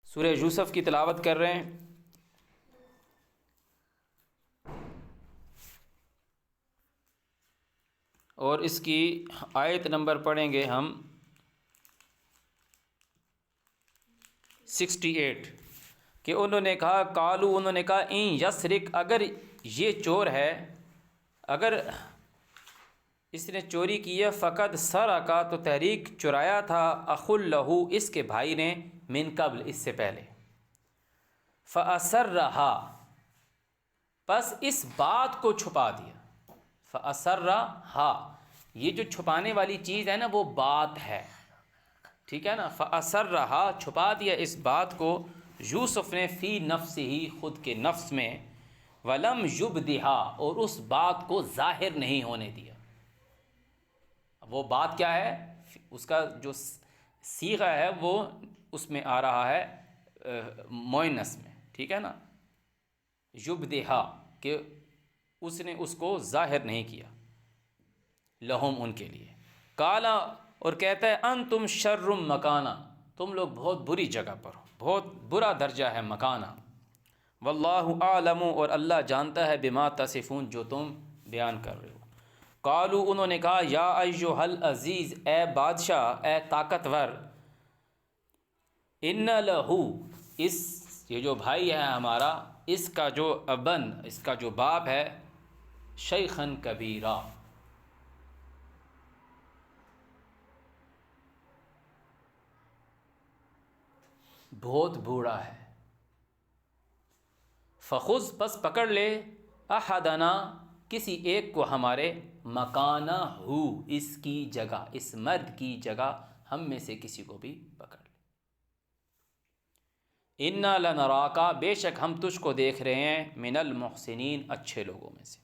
سورہ یوسف کی تلاوت کر رہے ہیں۔ اور اس کی آیت نمبر پڑھیں گے ہم 68 کہ انہوں نے کہا قالو، انہوں نے کہا ان یسرک، اگر یہ چور ہے، اگر اس نے چوری کی ہے، فقد سرقہ، تو تحریک چرایا تھا، اخ لہو، اس کے بھائی نے، من قبل، اس سے پہلے، فاسرھا، پس اس بات کو چھپا دیا، فاسرھا، یہ جو چھپانے والی چیز ہے نا وہ بات ہے، ٹھیک ہے نا، فاسرھا، چھپا دیا اس بات کو یوسف نے، فی نفسہ، خود کے نفس میں، ولم یبدھا، اور اس بات کو ظاہر نہیں ہونے دیا۔ وہ بات کیا ہے؟ اس کا جو صیغہ ہے وہ اس میں آ رہا ہے مؤنث میں، ٹھیک ہے نا، یبدھا، کہ اس نے اس کو ظاہر نہیں کیا، لہم، ان کے لیے، کالا، اور کہتا ہے انتم شر مکانا، تم لوگ بہت بری جگہ پر ہو، بہت برا درجہ ہے مکانا، واللہ اعلم، اور اللہ جانتا ہے، بما تصفون، جو تم بیان کر رہے ہو۔ قالو، انہوں نے کہا، یا ایھا العزیز، اے بادشاہ، اے طاقتور، ان لہ، یہ جو بھائی ہے ہمارا، اس کا جو ابن، اس کا جو باپ ہے، شیخاً کبیرا، بہت بوڑھا ہے، فخذ، پس پکڑ لے، احدنا، کسی ایک کو ہمارے، مکانہ ہو، اس کی جگہ، اس مرد کی جگہ، ہم میں سے کسی کو بھی پکڑ لے، انا لنراکا، بے شک ہم تجھ کو دیکھ رہے ہیں، من المحسنین، اچھے لوگوں میں سے۔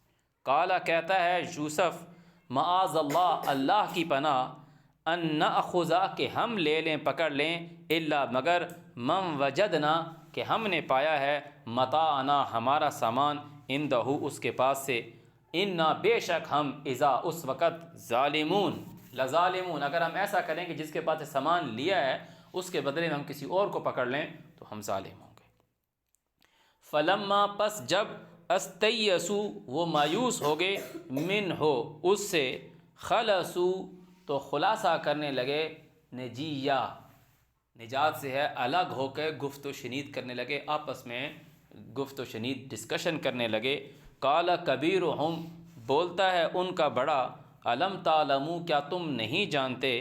قالا، کہتا ہے یوسف، معاذ اللہ، اللہ کی پناہ، ان ناخذ، کہ ہم لے لیں، پکڑ لیں، الا، مگر، من وجدنا، کہ ہم نے پایا ہے، متاعنا، ہمارا سامان، عندہ، اس کے پاس سے، انا، بے شک ہم، اذا، اس وقت، ظالمون، لظالمون، اگر ہم ایسا کریں کہ جس کے پاس سے سامان لیا ہے اس کے بدلے میں ہم کسی اور کو پکڑ لیں تو ہم ظالم ہوں گے۔ فلما، پس جب، استیئسوا، وہ مایوس ہو گئے، منہ، اس سے، خلصوا، تو خلاصہ کرنے لگے، نجیہ، نجات سے ہے، الگ ہو کے گفت و شنید کرنے لگے، آپس میں گفت و شنید، ڈسکشن کرنے لگے۔ قال کبیرہم، بولتا ہے ان کا بڑا، الم تعلموا، کیا تم نہیں جانتے،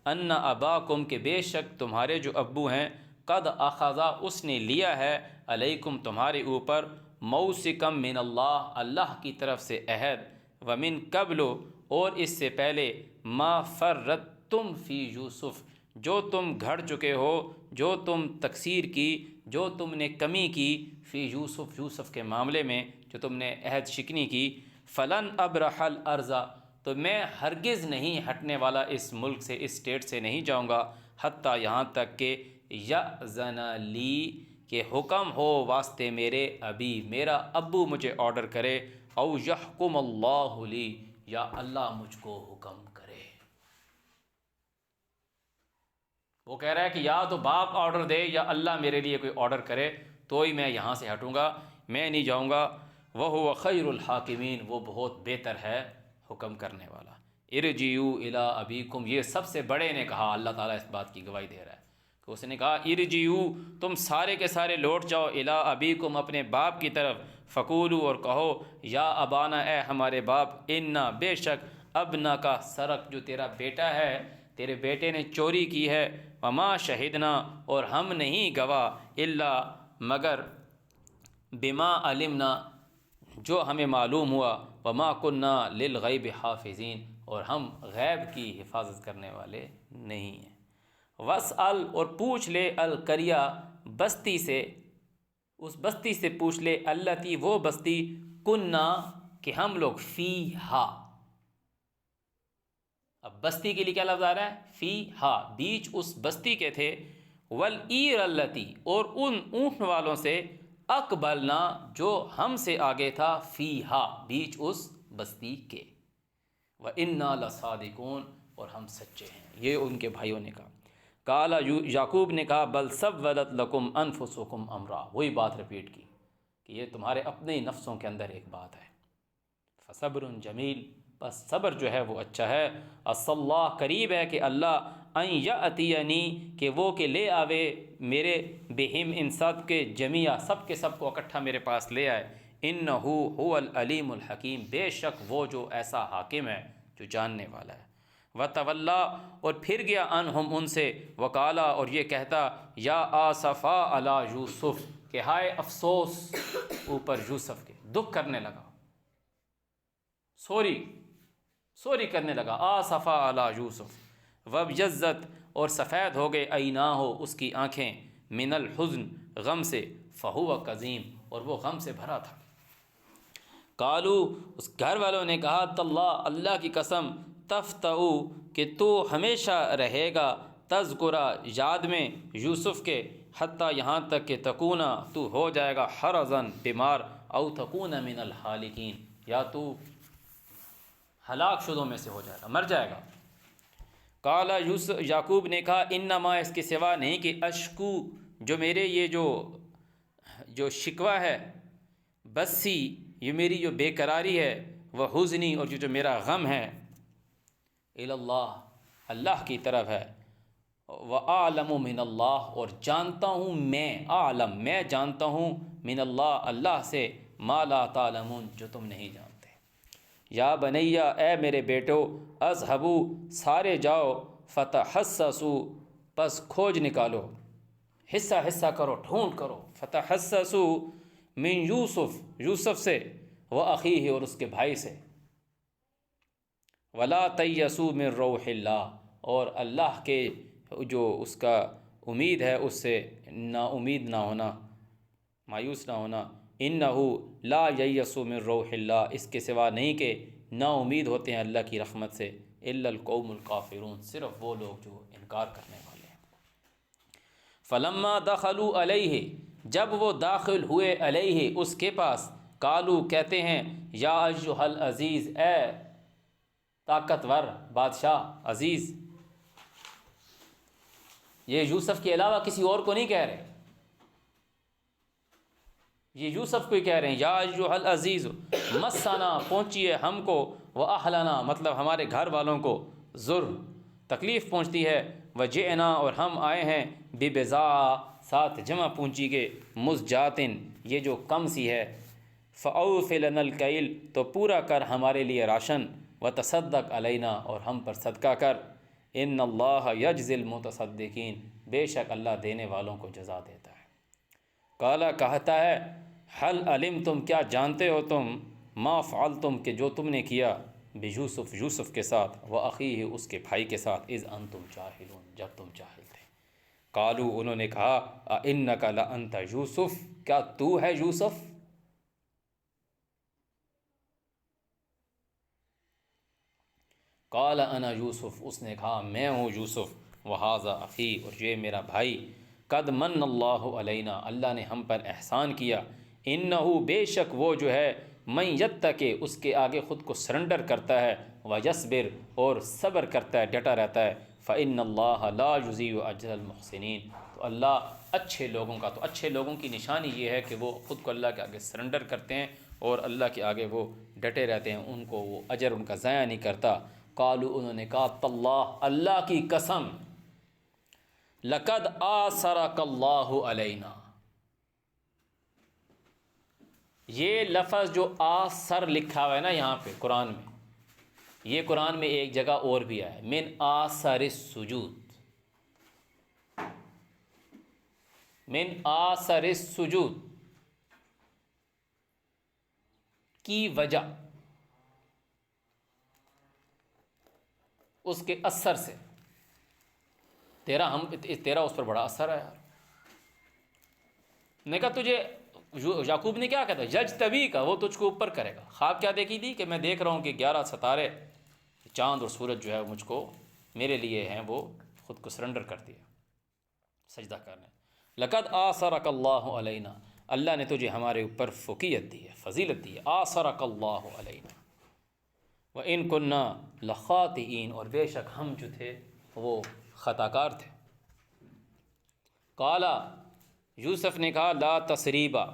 ان اباکم، کہ بے شک تمہارے جو ابو ہیں، قد اخذ، اس نے لیا ہے، علیکم، تمہارے اوپر، موثقا من اللہ، اللہ کی طرف سے عہد، ومن قبل، اور اس سے پہلے، ما فرطتم فی یوسف، جو تم گھڑ چکے ہو، جو تم تقصیر کی، جو تم نے کمی کی، فی یوسف، یوسف کے معاملے میں جو تم نے عہد شکنی کی، فلن ابرح الارض، تو میں ہرگز نہیں ہٹنے والا اس ملک سے، اس اسٹیٹ سے نہیں جاؤں گا، حتیٰ، یہاں تک کہ، یأذن لی، کہ حکم ہو واسطے میرے، ابھی، میرا ابو مجھے آرڈر کرے، او یحکم اللہ لی، یا اللہ مجھ کو حکم کرے۔ وہ کہہ رہا ہے کہ یا تو باپ آرڈر دے یا اللہ میرے لیے کوئی آرڈر کرے تو ہی میں یہاں سے ہٹوں گا، میں نہیں جاؤں گا۔ وَهُوَ خَيْرُ الْحَاكِمِينَ، وہ بہت بہتر ہے حکم کرنے والا۔ ارجعوا الی ابیکم، یہ سب سے بڑے نے کہا، اللہ تعالیٰ اس بات کی گواہی دے رہا ہے کہ اس نے کہا ارجعوا، تم سارے کے سارے لوٹ جاؤ، الی ابیکم، اپنے باپ کی طرف، فقولوا، اور کہو، یا ابانا، اے ہمارے باپ، انا، بے شک، ابنا کا سرق، جو تیرا بیٹا ہے، تیرے بیٹے نے چوری کی ہے، وما شہدنا، اور ہم نہیں گواہ، الا، مگر، بما علمنا، جو ہمیں معلوم ہوا، وما کننا للغیب حافظین، اور ہم غیب کی حفاظت کرنے والے نہیں ہیں۔ واسأل، اور پوچھ لے، القریہ، بستی سے، اس بستی سے پوچھ لے، التی، وہ بستی، کننا، کہ ہم لوگ، فیہا، اب بستی کے لیے کیا لفظ آ رہا ہے؟ فیہا، بیچ اس بستی کے تھے، والعیر التی، اور ان اونٹ والوں سے، اقبلنا، جو ہم سے آگے تھا، فیہا، بیچ اس بستی کے، وَإِنَّا لَصَادِقُونَ، اور ہم سچے ہیں، یہ ان کے بھائیوں نے کہا۔ قال یعقوب نے کہا بل سولت لکم انفسکم امرا، وہی بات رپیٹ کی کہ یہ تمہارے اپنے ہی نفسوں کے اندر ایک بات ہے۔ فصبر جمیل، بس صبر جو ہے وہ اچھا ہے۔ عسى اللہ، قریب ہے کہ اللہ ان یأتینی، کہ وہ کہ لے آوے میرے بہم ان سب کے جمیع، سب کے سب کو اکٹھا میرے پاس لے آئے۔ انہ هو العلیم الحکیم، بے شک وہ جو ایسا حاکم ہے جو جاننے والا ہے۔ وتولا، اور پھر گیا عنہم ان سے، وقالا، اور یہ کہتا یا آسفا علی یوسف، کہ ہائے افسوس اوپر یوسف کے، دکھ کرنے لگا، سوری کرنے لگا، آسفا علی یوسف۔ وابیضت، اور سفید ہو گئے، عیناہ، اس کی آنکھیں، من الحزن، غم سے، فہو کظیم، اور وہ غم سے بھرا تھا۔ قالو، اس گھر والوں نے کہا تاللہ، اللہ کی قسم، تفتؤ، کہ تو ہمیشہ رہے گا، تذکرہ، یاد میں، یوسف کے، حتیٰ یہاں تک کہ تکونا، تو ہو جائے گا، حرزن، بیمار، او تکون من الحالکین، یا تو ہلاک شدوں میں سے ہو جائے گا، مر جائے گا۔ قال یوسف، یعقوب نے کہا انما، اس کے سوا نہیں، کہ اشکو، جو میرے یہ جو شکوہ ہے، بسی، یہ میری جو بے قراری ہے، وہ حزنی، اور جو میرا غم ہے، اللہ، اللہ کی طرف ہے، وَأَعْلَمُ مِنَ اللَّهِ، اور جانتا ہوں میں، اعلم، میں جانتا ہوں، من اللہ، اللہ سے، ما لا تعلمون، جو تم نہیں جانتے۔ یا بنیا، اے میرے بیٹو، اذهبو، سارے جاؤ، فتحسسوا، پس کھوج نکالو، حصہ حصہ کرو، ڈھونڈ کرو، فتحسسوا من یوسف، یوسف سے، وَأَخِيهِ، اور اس کے بھائی سے، وَلَا تَيَّسُوا مِن رَوْحِ اللَّهِ، اور اللہ کے جو اس کا امید ہے اس سے نا امید نہ ہونا، مایوس نہ ہونا۔ انَّهُ لَا يَيَّسُ مِن رَوْحِ اللَّهِ، اس کے سوا نہیں کہ نا امید ہوتے ہیں اللہ کی رحمت سے، إِلَّا الْقَوْمُ الْكَافِرُونَ، صرف وہ لوگ جو انکار کرنے والے ہیں۔ فَلَمَّا دَخَلُوا عَلَيْهِ، جب وہ داخل ہوئے، علیہ، اس کے پاس، قالو، کہتے ہیں، یا ایھا العزیز، اے طاقتور بادشاہ، عزیز، یہ یوسف کے علاوہ کسی اور کو نہیں کہہ رہے، یہ یوسف کو ہی کہہ رہے ہیں، یا ایھا العزیز مسنا، پہنچی ہے ہم کو، واہلنا، مطلب ہمارے گھر والوں کو، ضر، تکلیف پہنچتی ہے، وجئنا، اور ہم آئے ہیں، ببضاعۃ، ساتھ جمع پونجی کے، مزجاتن، یہ جو کم سی ہے، فاوف لنا الکیل، تو پورا کر ہمارے لیے راشن، وتصدق علینا، اور ہم پر صدقہ کر، ان اللہ یجزی المتصدقین، بے شک اللہ دینے والوں کو جزا دیتا ہے۔ قالا، کہتا ہے، حل علمتم، کیا جانتے ہو تم، ما فعلتم، کہ جو تم نے کیا، بیوسف، یوسف کے ساتھ، واخیہ، اس کے بھائی کے ساتھ، اذ انتم جاہلون، جب تم جاہل تھے۔ قالو، انہوں نے کہا، اِنَّکَ لَأَنْتَ یوسف، کیا تو ہے یوسف؟ قال انا یوسف، اس نے کہا میں ہوں یوسف، وہذا اخی، اور یہ میرا بھائی، قد من اللہ علینا، اللہ نے ہم پر احسان کیا، انہ، بے شک وہ جو ہے، من یتقی، اس کے آگے خود کو سرنڈر کرتا ہے، ویصبر، اور صبر کرتا ہے، ڈٹا رہتا ہے، فإن اللہ لا یضیع اجر المحسنین، تو اللہ اچھے لوگوں کا، تو اچھے لوگوں کی نشانی یہ ہے کہ وہ خود کو اللہ کے آگے سرنڈر کرتے ہیں اور اللہ کے آگے وہ ڈٹے رہتے ہیں، ان کو وہ اجر ان کا ضائع نہیں کرتا۔ قالو، انہوں نے کہا، تاللہ، اللہ کی قسم، لقد آثرک اللہ علینا، یہ لفظ جو آثر لکھا ہوا ہے نا یہاں پہ قرآن میں، یہ قرآن میں ایک جگہ اور بھی آیا ہے، من آثر السجود، من آثر السجود، کی وجہ، اس کے اثر سے، تیرا اس پر بڑا اثر ہے یار۔ نے کہا تجھے، یعقوب نے کیا کہا تھا، یجتبی کا، وہ تجھ کو اوپر کرے گا۔ خواب کیا دیکھی تھی کہ میں دیکھ رہا ہوں کہ 11 ستارے، چاند اور سورج جو ہے مجھ کو، میرے لیے ہیں، وہ خود کو سرنڈر کر دیا، سجدہ کرنے۔ لقد آثرک اللہ علینا، اللہ نے تجھے ہمارے اوپر فوقیت دی ہے، فضیلت دی ہے، آثرک اللہ علینا، وَإِن كُنَّا لَخَاطِئِينَ، اور بے شک ہم جو تھے وہ خطا کار تھے۔ قالا یوسف نے کہا لا تثریبا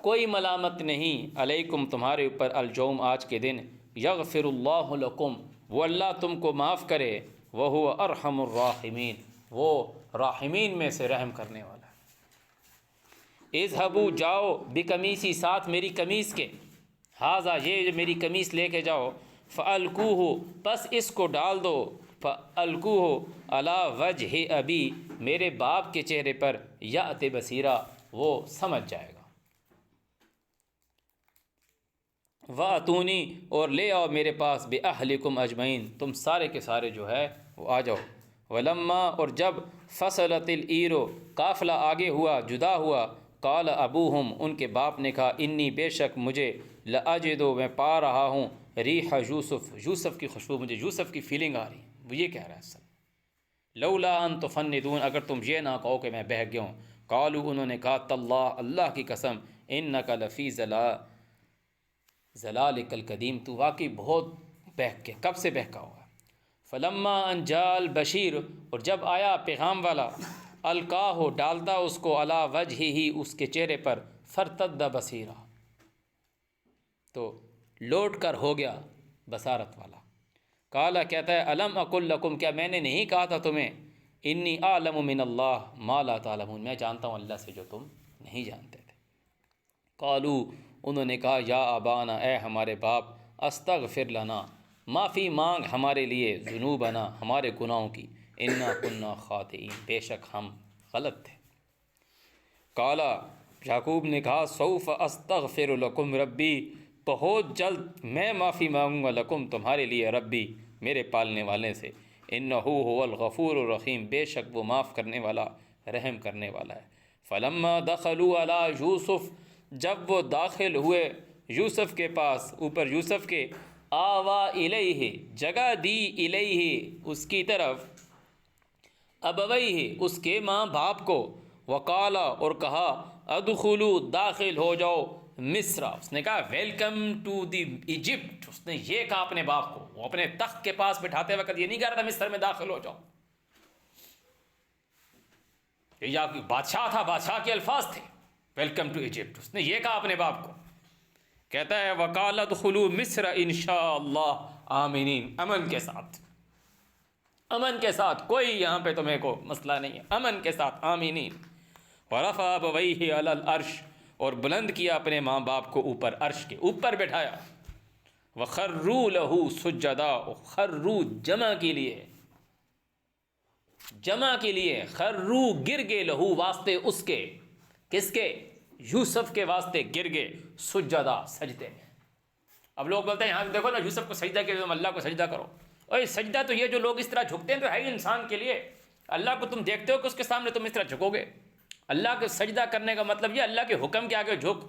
کوئی ملامت نہیں علیکم تمہارے اوپر الجوم آج کے دن یغفر اللہ لکم وہ اللہ تم کو معاف کرے وہو ارحم الراحمین وہ راحمین میں سے رحم کرنے والا ہے۔ اذهبوا جاؤ بقمیصی ساتھ میری قمیص کے ہاذا یہ جو میری قمیص لے کے جاؤ فالقوہ پس اس کو ڈال دو فالقوہ علی وجہ ابی میرے باپ کے چہرے پر یأت بصیرا وہ سمجھ جائے گا وَأْتُونِي اور لے آؤ میرے پاس بِأَهْلِكُمْ اجمعین تم سارے کے سارے جو ہے وہ آ جاؤ وَلَمَّا اور جب فصلت الْعِیرُ قافلہ آگے ہوا جدا ہوا قال ابوہم ان کے باپ نے کہا انی بے شک مجھے لأجد میں پا رہا ہوں ریح یوسف یوسف کی خوشبو مجھے یوسف کی فیلنگ آ رہی ہے وہ یہ کہہ رہا ہے اصل لولا ان تفندون اگر تم یہ نہ کہو کہ میں بہک گیا ہوں قالوا انہوں نے کہا تاللہ اللہ کی قسم انک لفی ضلالک القدیم تو واقعی بہت بہک کے کب سے بہکا ہوا فلما ان جاء البشیر اور جب آیا پیغام والا القاہ ڈالتا اس کو علی وجہ ہی اس کے چہرے پر فرتد بصیرا تو لوٹ کر ہو گیا بصارت والا قالا کہتا ہے الم اقل لکم کیا میں نے نہیں کہا تھا تمہیں انی اعلم من اللہ ما لا تعلمون میں جانتا ہوں اللہ سے جو تم نہیں جانتے تھے قالو انہوں نے کہا یا ابانا اے ہمارے باپ استغفر لنا معافی مانگ ہمارے لیے ذنوبنا ہمارے گناہوں کی انا کنا خاطئین بے شک ہم غلط تھے قالا یعقوب نے کہا سوف استغفر لکم ربی بہت جلد میں معافی مانگوں گا لکم تمہارے لیے ربی میرے پالنے والے سے انہو هو الغفور الرحیم بے شک وہ معاف کرنے والا رحم کرنے والا ہے فلما دخلوا علی یوسف جب وہ داخل ہوئے یوسف کے پاس اوپر یوسف کے آوا الیہ جگہ دی الیہ اس کی طرف ابویہ اس کے ماں باپ کو وقالا اور کہا ادخلوا داخل ہو جاؤ مصر اس نے کہا ویلکم ٹو دی ایجپٹ اس نے یہ کہا اپنے باپ کو وہ اپنے تخت کے پاس بٹھاتے وقت یہ نہیں کہہ رہا تھا مصر میں داخل ہو جاؤ یا بادشاہ تھا بادشاہ کے الفاظ تھے ویلکم ٹو ایجپٹ اس نے یہ کہا اپنے باپ کو کہتا ہے وقال ادخلوا مصر انشاءاللہ آمنین امن کے ساتھ کوئی یہاں پہ تمہیں کو مسئلہ نہیں ہے امن کے ساتھ آمینین ورفع ابویہ علی العرش اور بلند کیا اپنے ماں باپ کو اوپر عرش کے اوپر بٹھایا وخروا لہ سجدا خروا جمع کے لیے خروا گر گئے لہو واسطے اس کے کس کے یوسف کے واسطے گر گئے سجدا سجدے میں اب لوگ بولتے ہیں یہاں دیکھو نا یوسف کو سجدہ کے تم اللہ کو سجدہ کرو اور سجدہ تو یہ جو لوگ اس طرح جھکتے ہیں تو ہے ہی انسان کے لیے اللہ کو تم دیکھتے ہو کہ اس کے سامنے تم اس طرح جھکو گے اللہ کو سجدہ کرنے کا مطلب یہ اللہ کے حکم کے آگے جھک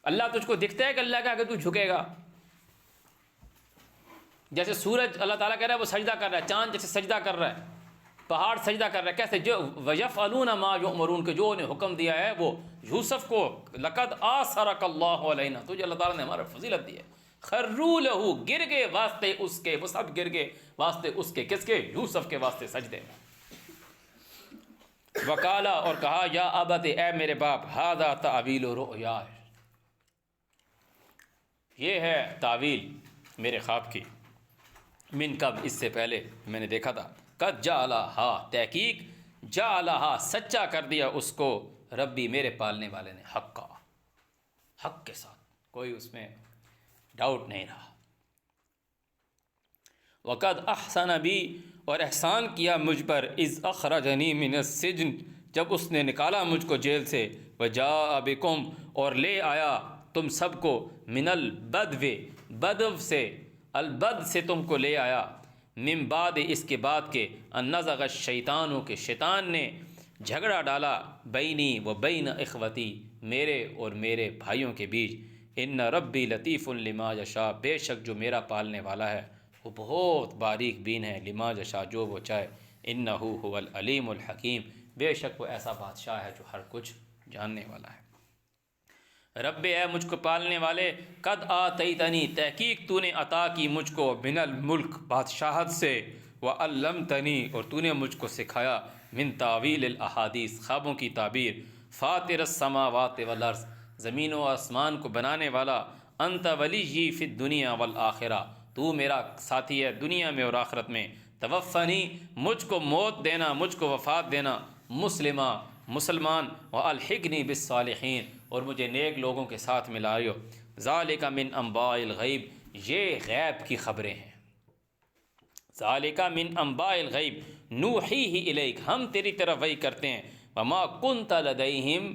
اللہ تجھ کو دکھتا ہے کہ اللہ کے آگے تو جھکے گا جیسے سورج اللہ تعالیٰ کہہ رہا ہے وہ سجدہ کر رہا ہے چاند جیسے سجدہ کر رہا ہے پہاڑ سجدہ کر رہا ہے کیسے جو وَيَفْعَلُونَ مَا يُؤْمَرُونَ کہ جو انہیں حکم دیا ہے وہ یوسف کو لَقَدْ آثَرَكَ اللَّهُ عَلَيْنَا تجھے اللہ تعالیٰ نے ہمارا فضیلت دی ہے خروا لہو گر گئے واسطے اس کے وہ سب گر گئے واسطے اس کے کس کے یوسف کے واسطے سجدے میں وقالا اور کہا یا ابت اے میرے باپ ھذا تعویل رؤیا یہ ہے تعویل میرے خواب کی من کب اس سے پہلے میں نے دیکھا تھا قد جعلہا تحقیق جعلہا سچا کر دیا اس کو ربی میرے پالنے والے نے حق کے ساتھ کوئی اس میں ڈاؤٹ نہیں رہا وقد احسن بی اور احسان کیا مجھ پر اذ اخرجنی من السجن جب اس نے نکالا مجھ کو جیل سے وجاء بکم اور لے آیا تم سب کو من بدو سے البد سے تم کو لے آیا من بعد اس کے بعد کے ان نزغ الشیطان کے شیطان نے جھگڑا ڈالا بینی و بین اخوتی میرے اور میرے بھائیوں کے بیچ ان ربی لطیف لما یشاء بے شک جو میرا پالنے والا ہے وہ بہت باریک بین ہے لما یشاء جو وہ چاہے انہ هو العلیم الحکیم بے شک وہ ایسا بادشاہ ہے جو ہر کچھ جاننے والا ہے رب اے مجھ کو پالنے والے قد آتیتنی تحقیق تو نے عطا کی مجھ کو من الملک بادشاہت سے وعلمتنی اور تو نے مجھ کو سکھایا من تعویل الاحادیث، خوابوں کی تعبیر، فاطر السماوات والارض، زمین و آسمان کو بنانے والا، انت ولی فی الدنیا والآخرہ، تو میرا ساتھی ہے دنیا میں اور آخرت میں، توفنی، مجھ کو موت دینا، مجھ کو وفات دینا، مسلمہ، مسلمان، والحقنی بالصالحین، اور مجھے نیک لوگوں کے ساتھ ملائیو، ذالک من انباء الغیب، یہ غیب کی خبریں ہیں، ذالک من انباء الغیب نوحیہ الیک، ہم تیری طرف وحی کرتے ہیں، وما کنت لدیہم،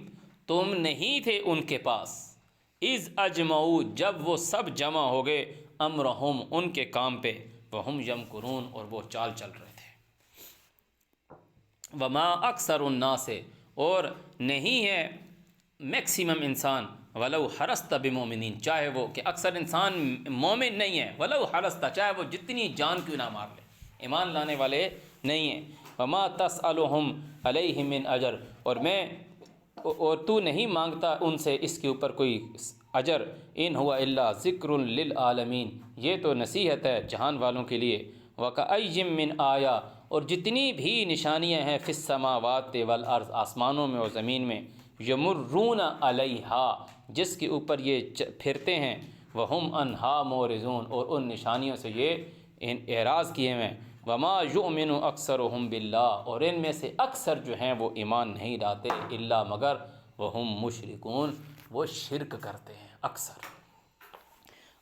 تم نہیں تھے ان کے پاس، اذ اجمعوا، جب وہ سب جمع ہو گئے، امرہم، ان کے کام پہ، وہم یمکرون، اور وہ چال چل رہے تھے، وما اکثر الناس، اور نہیں ہے میکسیمم انسان، ولو حرست بمومنین، چاہے وہ کہ اکثر انسان مومن نہیں ہے، ولو حرست، چاہے وہ جتنی جان کیوں نہ مار لے، ایمان لانے والے نہیں ہیں، وما تسألہم علیہ من اجر، اور تو نہیں مانگتا ان سے اس کے اوپر کوئی اجر، ان ہوا الا ذکر للعالمین، یہ تو نصیحت ہے جہان والوں کے لیے، وکأی من آیا، اور جتنی بھی نشانیاں ہیں فی السماوات والارض، آسمانوں میں اور زمین میں، یمرون علیہا، جس کے اوپر یہ پھرتے ہیں، وہم عنہا معرضون، اور ان نشانیوں سے یہ اعراض کیے ہوئے ہیں، وما یؤمن اکثرہم باللہ، اور ان میں سے اکثر جو ہیں وہ ایمان نہیں لاتے، الا مگر وہم مشرکون، وہ شرک کرتے ہیں اکثر،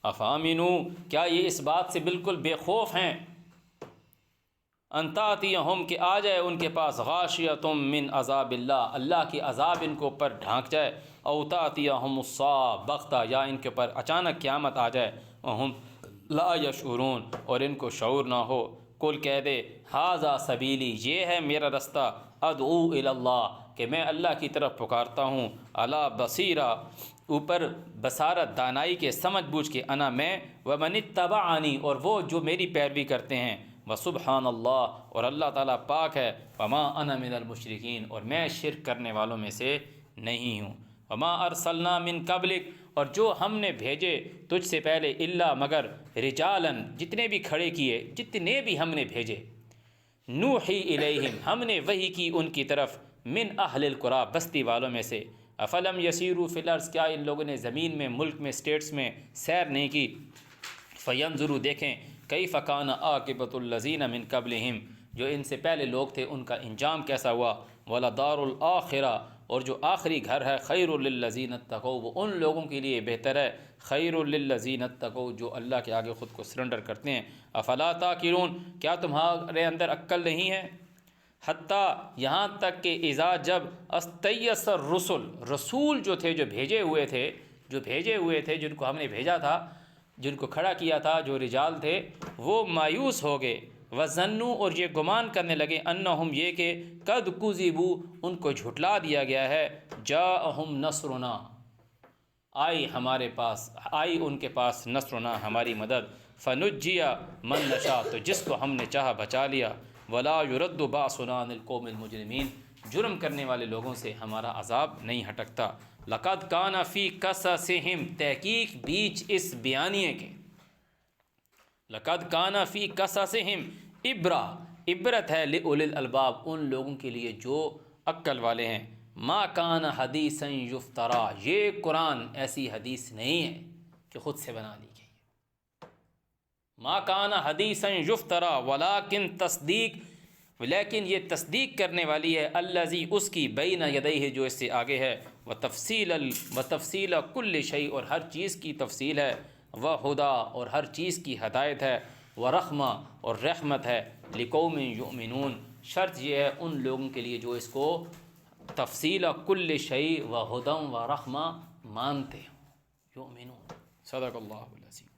افامنو، کیا یہ اس بات سے بالکل بے خوف ہیں، ان تاتیہم، کہ آ جائے ان کے پاس، غاشیۃ من عذاب اللہ، اللہ کی عذاب ان کو اوپر ڈھانک جائے، او تاتیہم الصاع بغتہ، یا ان کے اوپر اچانک قیامت آ جائے، وہم لا یشعرون، اور ان کو شعور نہ ہو، قل کہہ دے، ھذا سبیلی، یہ ہے میرا رستہ، ادعو الی اللہ، کہ میں اللہ کی طرف پکارتا ہوں، علی بصیرہ، اوپر بصارت، دانائی کے، سمجھ بوجھ کے، انا میں، ومن اتبعنی، اور وہ جو میری پیروی کرتے ہیں، وسبحان اللہ، اور اللہ تعالیٰ پاک ہے، وما انا من المشرکین، اور میں شرک کرنے والوں میں سے نہیں ہوں، وما ارسلنا من قبلک، اور جو ہم نے بھیجے تجھ سے پہلے، الا مگر، رجالن، جتنے بھی کھڑے کیے، جتنے بھی ہم نے بھیجے، نوحی الیہم، ہم نے وحی کی ان کی طرف، من اہل القریٰ، بستی والوں میں سے، افلم یسیروا فی الارض، کیا ان لوگوں نے زمین میں، ملک میں، اسٹیٹس میں سیر نہیں کی، فینظروا، دیکھیں، کیف کان عاقبۃ الذین من قبلہم، جو ان سے پہلے لوگ تھے ان کا انجام کیسا ہوا، ولدار الآخرہ، اور جو آخری گھر ہے، خیر للذین اتقوا، وہ ان لوگوں کے لیے بہتر ہے، خیر للذین اتقوا، جو اللہ کے آگے خود کو سرنڈر کرتے ہیں، افلا تعقلون، کیا تمہارے اندر عقل نہیں ہے، حتیٰ، یہاں تک کہ اذا، جب، استیأس الرسل، رسول جو تھے، جو بھیجے ہوئے تھے، جن کو ہم نے بھیجا تھا، جن کو کھڑا کیا تھا، جو رجال تھے، وہ مایوس ہو گئے، وظنوا، اور یہ گمان کرنے لگے، انہم، یہ کہ، قد کذبوا، ان کو جھٹلا دیا گیا ہے، جاءہم نصرنا، آئی ان کے پاس، نصرنا، ہماری مدد، فنجی من نشاء، تو جس کو ہم نے چاہا بچا لیا، ولا یرد باسنا عن القوم المجرمین، جرم کرنے والے لوگوں سے ہمارا عذاب نہیں ہٹکتا، لقد کان فی قصصہم، تحقیق بیچ اس بیانیے کے، لقد کان فی قصصہم عبرت ہے، لأولی الالباب، ان لوگوں کے لیے جو عقل والے ہیں، ما کان حدیثا یفترا، یہ قرآن ایسی حدیث نہیں ہے کہ خود سے بنا لی گئی، ما کان حدیثا یفترا ولیکن تصدیق، لیکن یہ تصدیق کرنے والی ہے، الذی، اس کی، بین یدیہ، جو اس سے آگے ہے، وتفصیل کل شیء، اور ہر چیز کی تفصیل ہے، وہدا، اور ہر چیز کی ہدایت ہے، ورحمہ، اور رحمت ہے، لقوم یؤمنون، شرط یہ ہے ان لوگوں کے لیے جو اس کو تفصیل کل شیء وہدی ورحمہ مانتے ہوں، یؤمنون، صدق اللہ العظیم۔